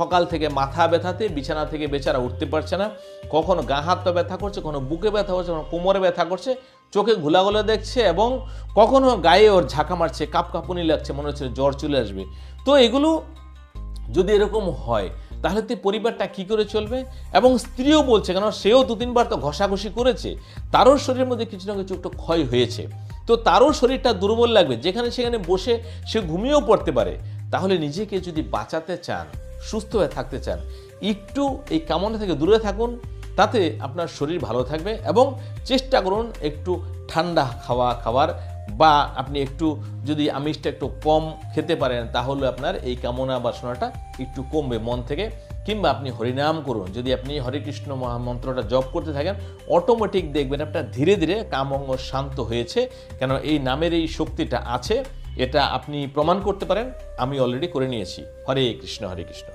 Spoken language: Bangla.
সকাল থেকে মাথা ব্যথাতে বিছানা থেকে বেচারা উঠতে পারছে না, কখনো গা হাত পা ব্যথা করছে, কখনো বুকে ব্যথা করছে, কখনো কোমরে ব্যথা করছে, চোখে ঘোলাঘোলা দেখছে এবং কখনো গায়ে ওর ঝাঁকা মারছে, কাঁপুনি লাগছে, মনে হচ্ছে জ্বর চলে আসবে। তো এগুলো যদি এরকম হয় তাহলে তো পরিবারটা কি করে চলবে? এবং স্ত্রীও বলছে, কেন সেও 2-3 বার তো ঘষাঘষি করেছে, তারও শরীরের মধ্যে কিছু না কিছু একটু ক্ষয় হয়েছে, তো তারও শরীরটা দুর্বল লাগবে, যেখানে সেখানে বসে সে ঘুমিয়েও পড়তে পারে। তাহলে নিজেকে যদি বাঁচাতে চান, সুস্থ হয়ে থাকতে চান, একটু এই কামনা থেকে দূরে থাকুন, তাতে আপনার শরীর ভালো থাকবে। এবং চেষ্টা করুন একটু ঠান্ডা খাবার, বা আপনি একটু যদি আমিষটা একটু কম খেতে পারেন, তাহলে আপনার এই কামনা বাসনাটা একটু কমবে মন থেকে। কিংবা আপনি হরিনাম করুন, যদি আপনি হরে কৃষ্ণ মহামন্ত্রটা জপ করতে থাকেন, অটোমেটিক দেখবেন আপনার ধীরে ধীরে কামঙ্গ শান্ত হয়েছে। কেন এই নামের এই শক্তিটা আছে, এটা আপনি প্রমাণ করতে পারেন, আমি অলরেডি করে নিয়েছি। হরে কৃষ্ণ হরে কৃষ্ণ।